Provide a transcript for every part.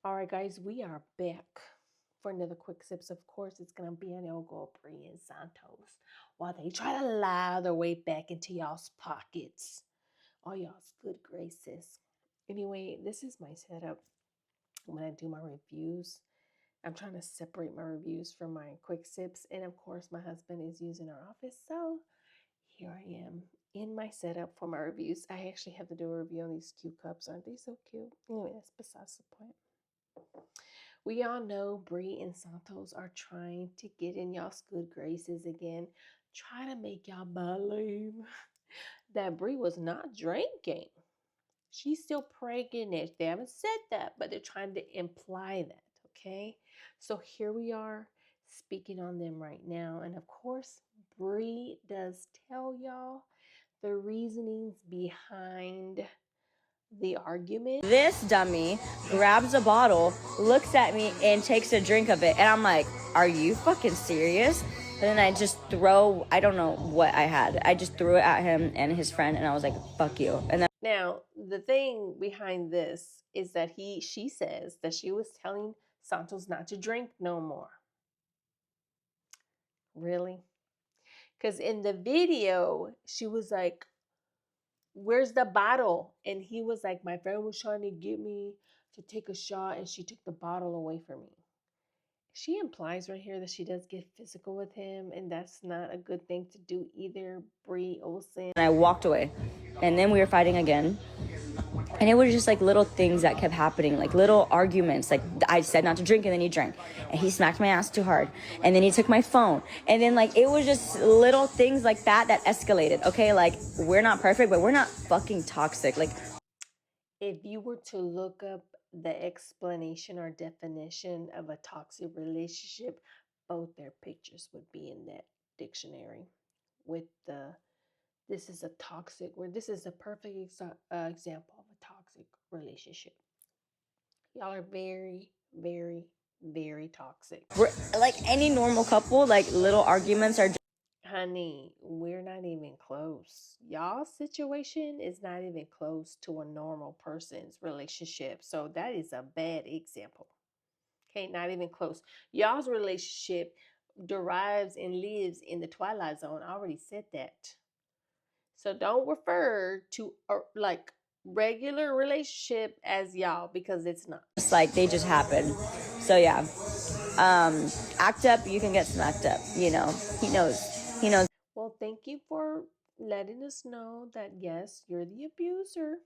All right, guys, we are back for another quick sips. Of course, it's gonna be an Elgo, Brie, and Santos while they try to lie their way back into y'all's pockets, all y'all's good graces. Anyway, this is my setup when I do my reviews. I'm trying to separate my reviews from my quick sips, and of course, my husband is using our office, so here I am in my setup for my reviews. I actually have to do a review on these cute cups. Aren't they so cute? Anyway, that's besides the point. We all know Brie and Santos are trying to get in y'all's good graces again, trying to make y'all believe that Brie was not drinking. She's still pregnant. They haven't said that, but they're trying to imply that, okay? So here we are speaking on them right now. And of course, Brie does tell y'all the reasonings behind the argument. This dummy grabs a bottle, looks at me, and takes a drink of it. And I'm like, are you fucking serious? And then I just I don't know what I had. I just threw it at him and his friend, and I was like, fuck you. And then Now, the thing behind this is that she says that she was telling Santos not to drink no more. Really? Because in the video, she was like, where's the bottle? And he was like, my friend was trying to get me to take a shot and she took the bottle away from me. She implies right here that she does get physical with him, and that's not a good thing to do either, Brie Olsen. I walked away. And then we were fighting again. And it was just like little things that kept happening, like little arguments. Like I said not to drink, and then he drank, and he smacked my ass too hard, and then he took my phone, and then like it was just little things like that escalated. Okay, like we're not perfect, but we're not fucking toxic. Like if you were to look up the explanation or definition of a toxic relationship, both their pictures would be in that dictionary with the this is a toxic, where this is a perfect example of a toxic relationship. Y'all are very, very, very toxic. we're like any normal couple, like little arguments are Honey, we're not even close. Y'all's situation is not even close to a normal person's relationship. So that is a bad example. Okay, not even close. Y'all's relationship derives and lives in the twilight zone. I already said that. So don't refer to like regular relationship as y'all, because it's not. just like they just happen. So yeah, act up, you can get smacked up. You know, he knows. Well, thank you for letting us know that yes, you're the abuser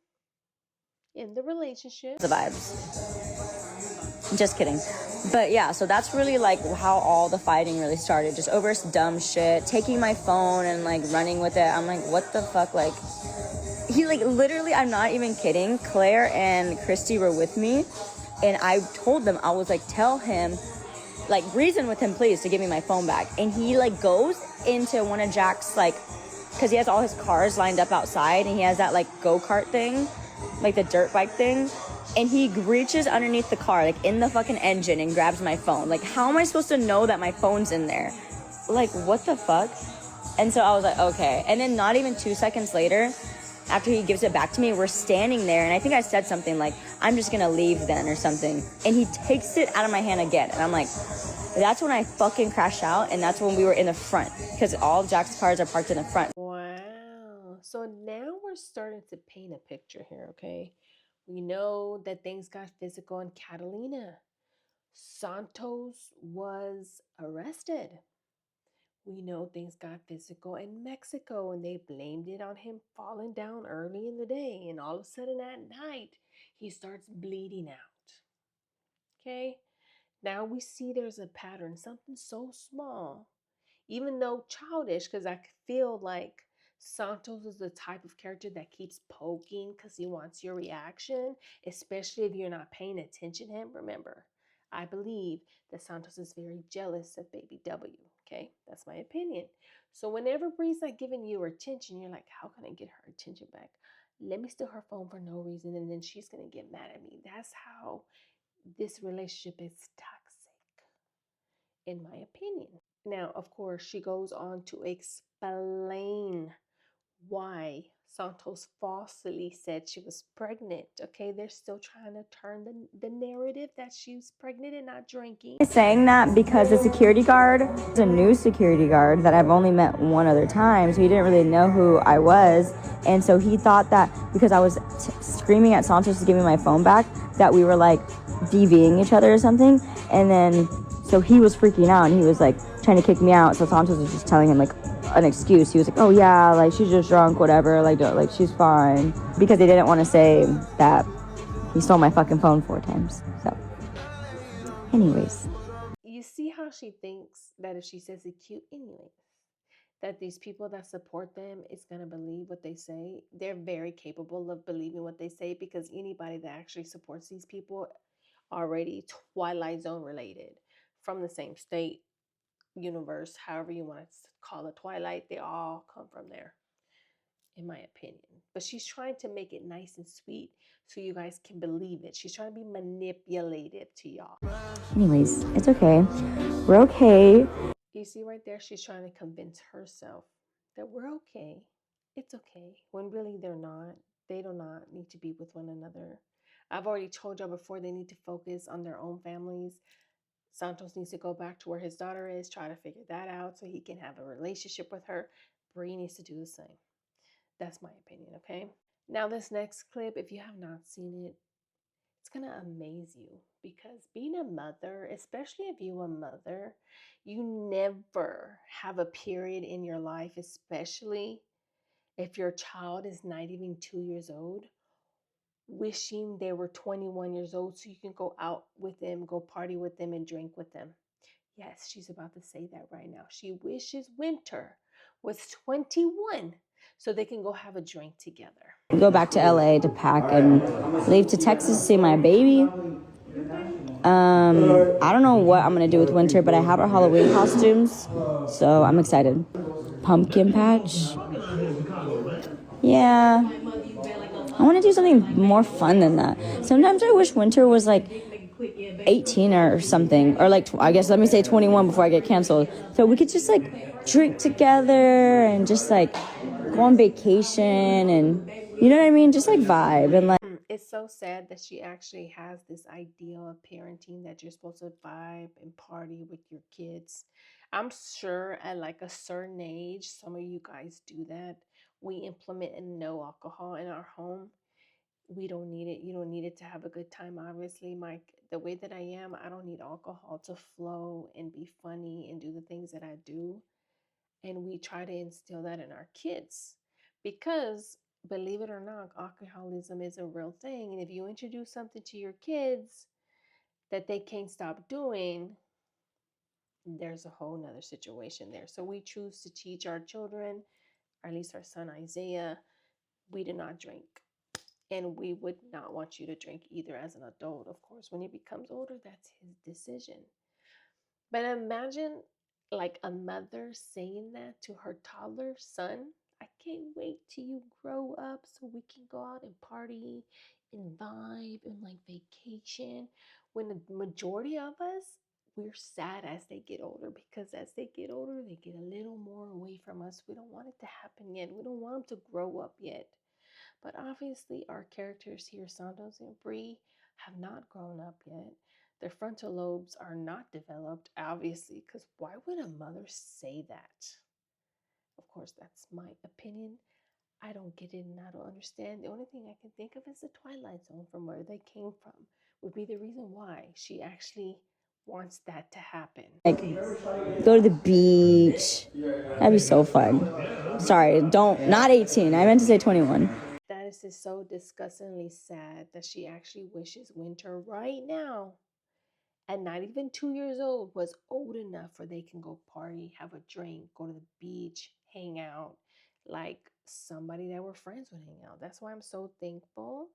in the relationship. The vibes. Just kidding. But yeah, so that's really like how all the fighting really started. Just over dumb shit, taking my phone and like running with it. I'm like, what the fuck? Like, he like literally, I'm not even kidding. Claire and Christy were with me, and I told them, I was like, tell him, like, reason with him, please, to give me my phone back. And he like goes into one of Jack's like, because he has all his cars lined up outside, and he has that like go-kart thing, like the dirt bike thing. And he reaches underneath the car, like in the fucking engine, and grabs my phone. Like, how am I supposed to know that my phone's in there? Like, what the fuck? And so I was like, okay. And then not even 2 seconds later, after he gives it back to me, we're standing there, and I think I said something like, I'm just gonna leave then or something. And he takes it out of my hand again. And I'm like, that's when I fucking crashed out, and that's when we were in the front, because all of Jack's cars are parked in the front. Wow. So now we're starting to paint a picture here, okay? We know that things got physical in Catalina. Santos was arrested. We know things got physical in Mexico, and they blamed it on him falling down early in the day. And all of a sudden at night, he starts bleeding out. Okay? Now we see there's a pattern, something so small, even though childish, because I feel like Santos is the type of character that keeps poking because he wants your reaction, especially if you're not paying attention to him. Remember, I believe that Santos is very jealous of Baby W. Okay, that's my opinion. So whenever Bree's not giving you her attention, you're like, how can I get her attention back? Let me steal her phone for no reason, and then she's gonna get mad at me. That's how this relationship is toxic, in my opinion. Now, of course, she goes on to explain why Santos falsely said she was pregnant. Okay, they're still trying to turn the narrative that she was pregnant and not drinking. Saying that because the security guard is a new security guard that I've only met one other time, so he didn't really know who I was, and so he thought that because I was screaming at Santos to give me my phone back, that we were like DVing each other or something, and then so he was freaking out and he was like trying to kick me out. So Santos was just telling him like an excuse. He was like, "Oh yeah, like she's just drunk, whatever, like she's fine," because they didn't want to say that he stole my fucking phone 4 times. So, anyways. You see how she thinks that if she says it cute, anyway, that these people that support them is going to believe what they say. They're very capable of believing what they say, because anybody that actually supports these people already Twilight Zone related, from the same state, universe, however you want to call it, Twilight, they all come from there, in my opinion. But she's trying to make it nice and sweet so you guys can believe it. She's trying to be manipulative to y'all. Anyways, it's okay. We're okay. You see right there, she's trying to convince herself that we're okay. It's okay. When really they're not. They do not need to be with one another. I've already told y'all before, they need to focus on their own families. Santos needs to go back to where his daughter is, try to figure that out so he can have a relationship with her. Bree needs to do the same. That's my opinion, okay? Now, this next clip, if you have not seen it, it's going to amaze you, because being a mother, especially if you're a mother, you never have a period in your life, especially if your child is not even 2 years old, wishing they were 21 years old so you can go out with them, go party with them, and drink with them. Yes, she's about to say that right now. She wishes Winter was 21 so they can go have a drink together. Go back to LA to pack and leave to Texas to see my baby. I don't know what I'm gonna do with Winter, but I have our Halloween costumes, so I'm excited. Pumpkin patch. Yeah. I want to do something more fun than that. Sometimes I wish Winter was like 18 or something, or like I guess let me say 21 before I get canceled, so we could just like drink together and just like go on vacation, and you know what I mean, just like vibe and like. It's so sad that she actually has this ideal of parenting, that you're supposed to vibe and party with your kids. I'm sure at like a certain age, some of you guys do that. We implement a no alcohol in our home. We don't need it. You don't need it to have a good time. Obviously, Mike, the way that I am, I don't need alcohol to flow and be funny and do the things that I do. And we try to instill that in our kids, because believe it or not, alcoholism is a real thing. And if you introduce something to your kids that they can't stop doing, there's a whole nother situation there. So we choose to teach our children, or at least our son Isaiah, we do not drink. And we would not want you to drink either as an adult. Of course, when he becomes older, that's his decision. But imagine like a mother saying that to her toddler son. I can't wait till you grow up so we can go out and party and vibe and like vacation. When the majority of us, we're sad as they get older, because as they get older, they get a little more away from us. We don't want it to happen yet. We don't want them to grow up yet. But obviously, our characters here, Santos and Bree, have not grown up yet. Their frontal lobes are not developed, obviously, because why would a mother say that? Of course, that's my opinion. I don't get it and I don't understand. The only thing I can think of is the Twilight Zone, from where they came from, would be the reason why she actually wants that to happen. Like, go to the beach. That'd be so fun. Sorry, not 18. I meant to say 21. That is just so disgustingly sad that she actually wishes Winter right now, at not even 2 years old, was old enough where they can go party, have a drink, go to the beach, hang out, like somebody that we're friends with hang out. That's why I'm so thankful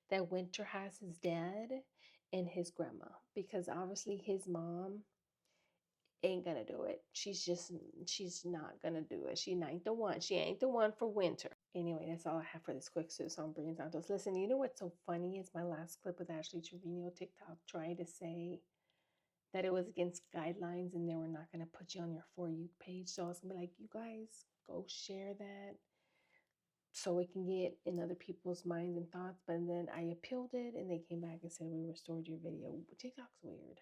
that Winter has his dad and his grandma, because obviously his mom ain't gonna do it. She's not gonna do it. She ain't the one. She ain't the one for Winter. Anyway, that's all I have for this quick sis on Bree and Santos. Listen, you know what's so funny is my last clip with Ashley Trevino TikTok trying to say that it was against guidelines and they were not going to put you on your For You page. So I was going to be like, you guys go share that. so it can get in other people's minds and thoughts. But then I appealed it and they came back and said, we restored your video. TikTok's weird.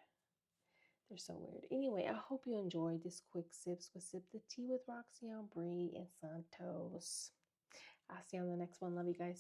They're so weird. Anyway, I hope you enjoyed this quick sips with Sip the Tea with Roxanne, Brie, and Santos. I'll see you on the next one. Love you guys.